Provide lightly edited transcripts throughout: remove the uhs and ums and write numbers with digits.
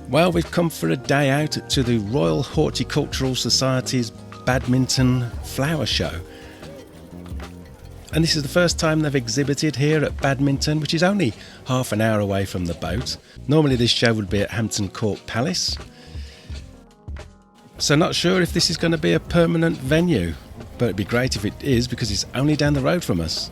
Well, we've come for a day out to the Royal Horticultural Society's Badminton Flower Show. And this is the first time they've exhibited here at Badminton, which is only half an hour away from the boat. Normally this show would be at Hampton Court Palace. So not sure if this is going to be a permanent venue, but it'd be great if it is because it's only down the road from us.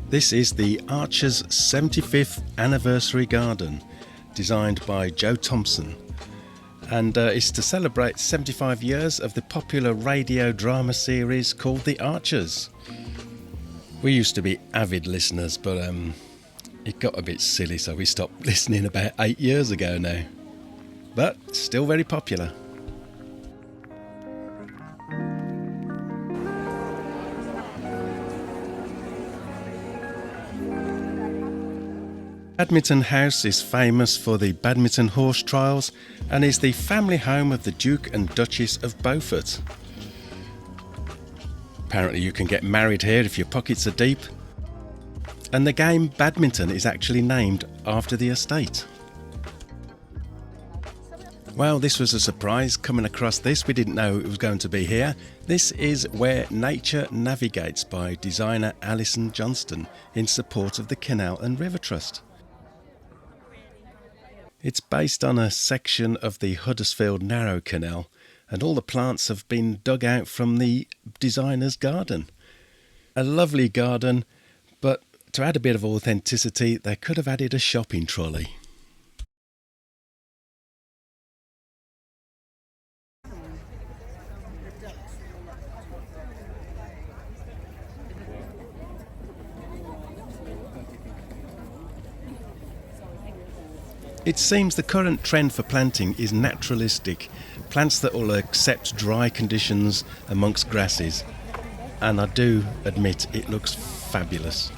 This is the Archer's 75th anniversary garden, designed by Joe Thompson, and it's to celebrate 75 years of the popular radio drama series called The Archers. We used to be avid listeners, but it got a bit silly, so we stopped listening about 8 years ago now. But still very popular. Badminton House is famous for the badminton horse trials and is the family home of the Duke and Duchess of Beaufort. Apparently you can get married here if your pockets are deep. And the game badminton is actually named after the estate. Well, this was a surprise coming across this. We didn't know it was going to be here. This is Where Nature Navigates by designer Alison Johnston in support of the Canal and River Trust. It's based on a section of the Huddersfield Narrow Canal, and all the plants have been dug out from the designer's garden. A lovely garden, but to add a bit of authenticity, they could have added a shopping trolley. It seems the current trend for planting is naturalistic, plants that will accept dry conditions amongst grasses, and I do admit it looks fabulous.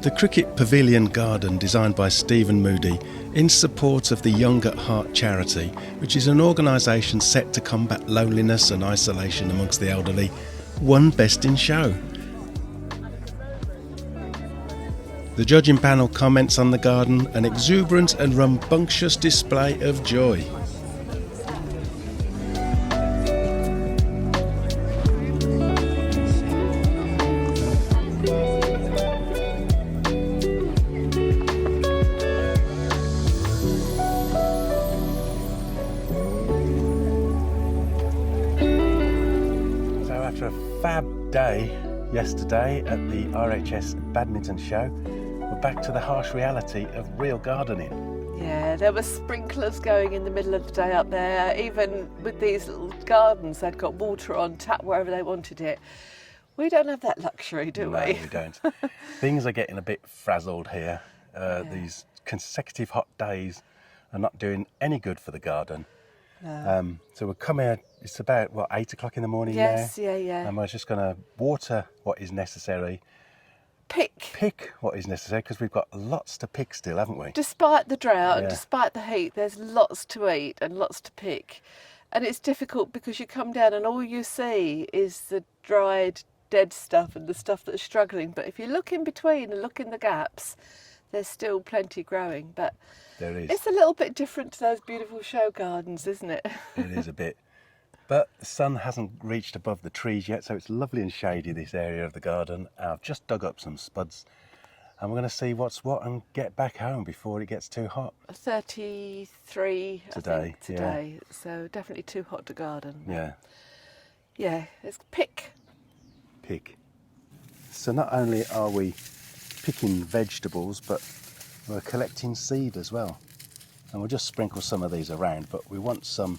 The Cricket Pavilion Garden, designed by Stephen Moody in support of the Young at Heart charity, which is an organisation set to combat loneliness and isolation amongst the elderly, won Best in Show. The judging panel comments on the garden, an exuberant and rambunctious display of joy. Fab day yesterday at the RHS Badminton Show. We're back to the harsh reality of real gardening. Yeah, there were sprinklers going in the middle of the day up there. Even with these little gardens, they'd got water on tap wherever they wanted it. We don't have that luxury, do we? No, we don't. Things are getting a bit frazzled here. These consecutive hot days are not doing any good for the garden. No. So we'll come here, it's about, 8 o'clock in the morning now? Yes, yeah. And we're just going to water what is necessary. Pick what is necessary, because we've got lots to pick still, haven't we? Despite the drought and despite the heat, there's lots to eat and lots to pick. And it's difficult because you come down and all you see is the dried, dead stuff and the stuff that's struggling. But if you look in between and look in the gaps, there's still plenty growing. But there is. It's a little bit different to those beautiful show gardens, isn't it? It is a bit. But the sun hasn't reached above the trees yet, so it's lovely and shady, this area of the garden. I've just dug up some spuds, and we're going to see what's what and get back home before it gets too hot. 33 today. Yeah. So definitely too hot to garden. Yeah. Yeah, it's pick. So not only are we picking vegetables, but We're collecting seed as well. And we'll just sprinkle some of these around, but we want some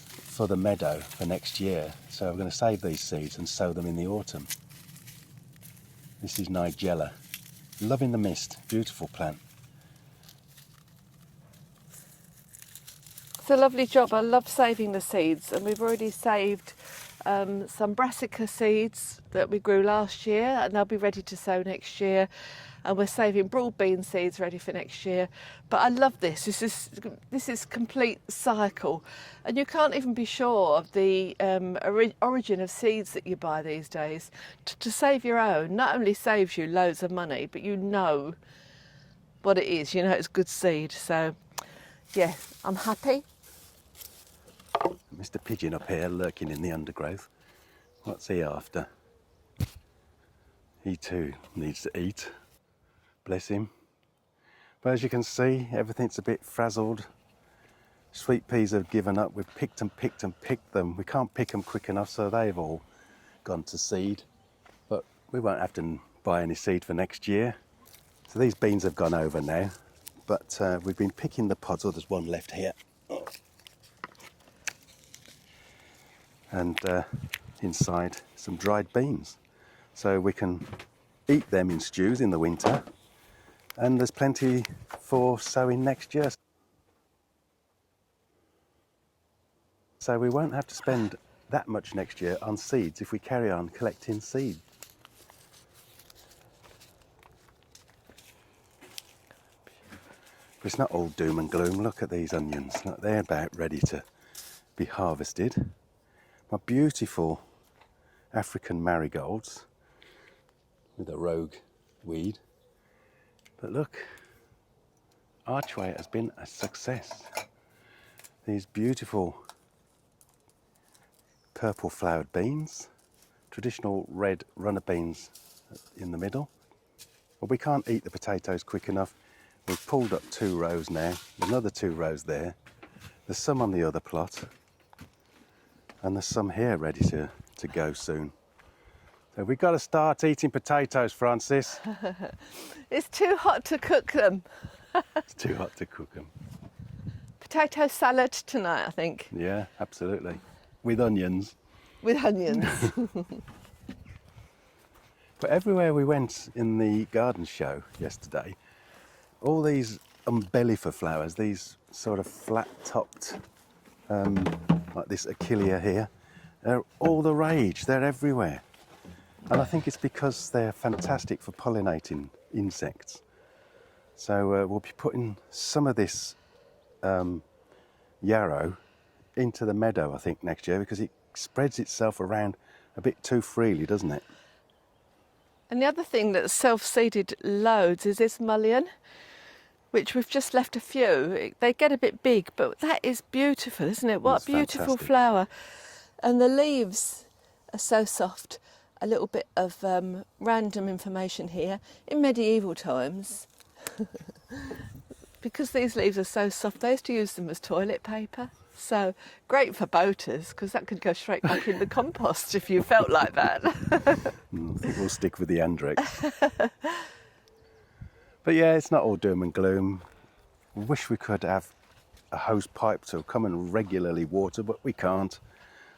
for the meadow for next year. So we're going to save these seeds and sow them in the autumn. This is Nigella. Loving the mist. Beautiful plant. It's a lovely job. I love saving the seeds, and we've already saved some brassica seeds that we grew last year, and they'll be ready to sow next year. And we're saving broad bean seeds ready for next year. But I love this. This is complete cycle, and you can't even be sure of the origin of seeds that you buy these days. To save your own not only saves you loads of money, but you know what it is. You know it's good seed. So, yeah, I'm happy. Mr. Pigeon up here lurking in the undergrowth. What's he after? He too needs to eat. Bless him. But as you can see, everything's a bit frazzled. Sweet peas have given up. We've picked and picked and picked them. We can't pick them quick enough, so they've all gone to seed. But we won't have to buy any seed for next year. So these beans have gone over now. But we've been picking the pods. Oh, there's one left here. And inside some dried beans. So we can eat them in stews in the winter. And there's plenty for sowing next year. So we won't have to spend that much next year on seeds if we carry on collecting seed. But it's not all doom and gloom. Look at these onions. Look, they're about ready to be harvested. My beautiful African marigolds with a rogue weed. But look, Archway has been a success. These beautiful purple flowered beans, traditional red runner beans in the middle. Well, we can't eat the potatoes quick enough. We've pulled up 2 rows now. There's another 2 rows there. There's some on the other plot. And there's some here ready to go soon. So we've got to start eating potatoes, Francis. It's too hot to cook them. It's too hot to cook them. Potato salad tonight, I think. Yeah, absolutely. With onions. With onions. But everywhere we went in the garden show yesterday, all these umbellifer flowers, these sort of flat-topped, like this Achillea here, they're all the rage. They're everywhere. And I think it's because they're fantastic for pollinating insects. So we'll be putting some of this yarrow into the meadow, I think, next year, because it spreads itself around a bit too freely, doesn't it? And the other thing that's self-seeded loads is this mullein, which we've just left a few. They get a bit big, but that is beautiful, isn't it? What a beautiful flower. And the leaves are so soft. A little bit of random information here. In medieval times, because these leaves are so soft, they used to use them as toilet paper. So great for boaters, because that could go straight back in the compost if you felt like that. I think we'll stick with the Andrex. But yeah, it's not all doom and gloom. We wish we could have a hose pipe to come and regularly water, but we can't.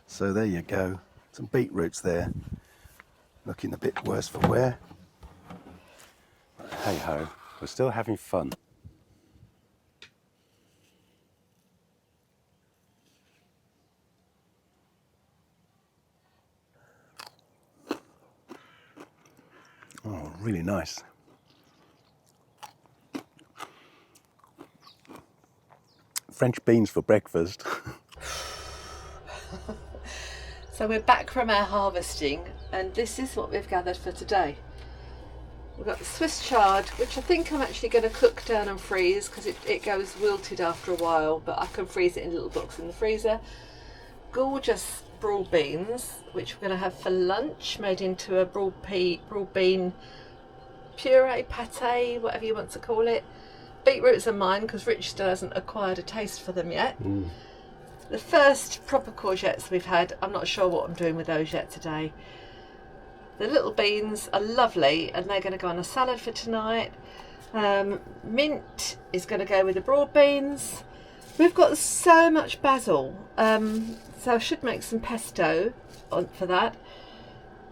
So there you go. Some beetroots there. Looking a bit worse for wear. But hey ho, we're still having fun. Oh, really nice. French beans for breakfast. So we're back from our harvesting, and this is what we've gathered for today. We've got the Swiss chard, which I think I'm actually going to cook down and freeze, because it goes wilted after a while, but I can freeze it in little blocks in the freezer. Gorgeous broad beans, which we're going to have for lunch, made into a broad bean puree, pate, whatever you want to call it. Beetroots are mine, because Rich still hasn't acquired a taste for them yet. The first proper courgettes we've had, I'm not sure what I'm doing with those yet today. The little beans are lovely, and they're going to go on a salad for tonight. Mint is going to go with the broad beans. We've got so much basil, so I should make some pesto for that.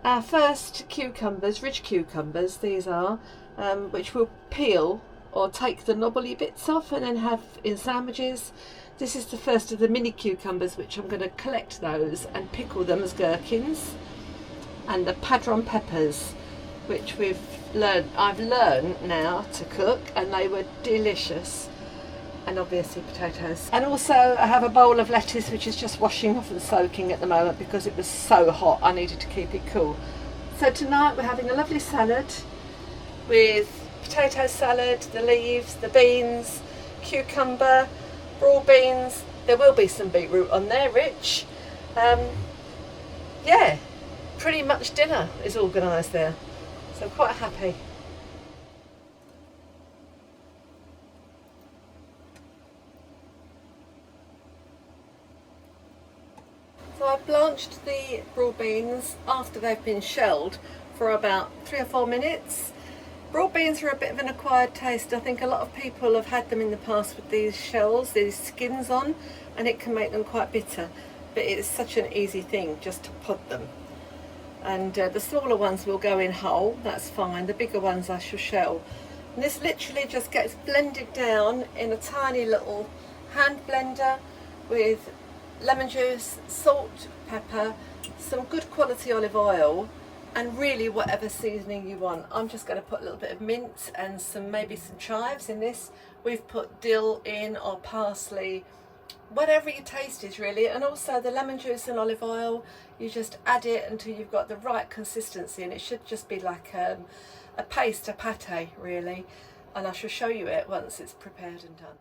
Our first cucumbers, ridge cucumbers, these are, which we'll peel or take the knobbly bits off and then have in sandwiches. This is the first of the mini cucumbers, which I'm going to collect those and pickle them as gherkins. And the padron peppers, which I've learned now to cook, and they were delicious. And obviously potatoes. And also I have a bowl of lettuce which is just washing off and soaking at the moment because it was so hot I needed to keep it cool. So tonight we're having a lovely salad with potato salad, the leaves, the beans, cucumber, broad beans. There will be some beetroot on there, Rich. Yeah, pretty much dinner is organised there. So I'm quite happy. So I blanched the broad beans after they've been shelled for about 3 or 4 minutes. Broad beans are a bit of an acquired taste. I think a lot of people have had them in the past with these shells, these skins on, and it can make them quite bitter. But it's such an easy thing just to pod them. And the smaller ones will go in whole, that's fine. The bigger ones I shall shell. And this literally just gets blended down in a tiny little hand blender with lemon juice, salt, pepper, some good quality olive oil, and really whatever seasoning you want. I'm just going to put a little bit of mint and maybe some chives in this. We've put dill in or parsley, whatever your taste is really. And also the lemon juice and olive oil, you just add it until you've got the right consistency, and it should just be like a paste, a pate really. And I shall show you it once it's prepared and done.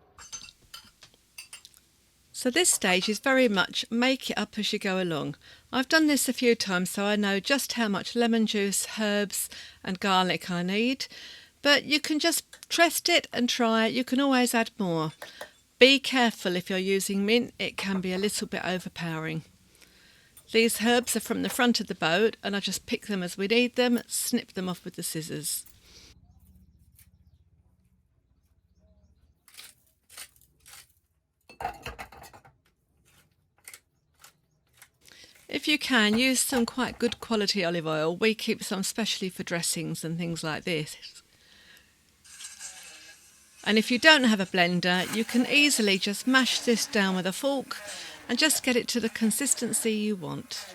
So this stage is very much make it up as you go along. I've done this a few times so I know just how much lemon juice, herbs and garlic I need. But you can just test it and try it. You can always add more. Be careful if you're using mint, it can be a little bit overpowering. These herbs are from the front of the boat and I just pick them as we need them, snip them off with the scissors. If you can, use some quite good quality olive oil. We keep some specially for dressings and things like this. And if you don't have a blender, you can easily just mash this down with a fork and just get it to the consistency you want.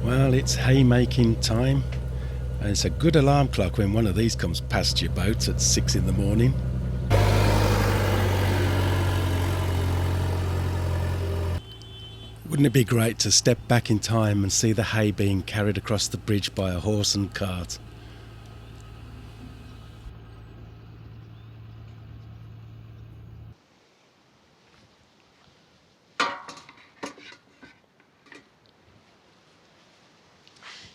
Well, it's haymaking time. And it's a good alarm clock when one of these comes past your boat at 6 in the morning. Wouldn't it be great to step back in time and see the hay being carried across the bridge by a horse and cart?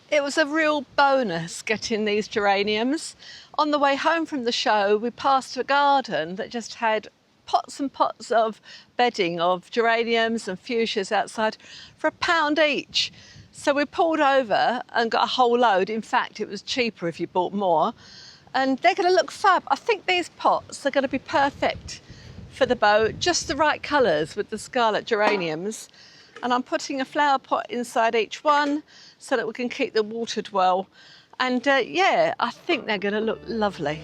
It was a real bonus getting these geraniums. On the way home from the show, we passed a garden that just had pots and pots of bedding of geraniums and fuchsias outside for £1 each. So we pulled over and got a whole load. In fact, it was cheaper if you bought more. And they're going to look fab. I think these pots are going to be perfect for the boat, just the right colours with the scarlet geraniums. And I'm putting a flower pot inside each one so that we can keep them watered well. And yeah, I think they're going to look lovely.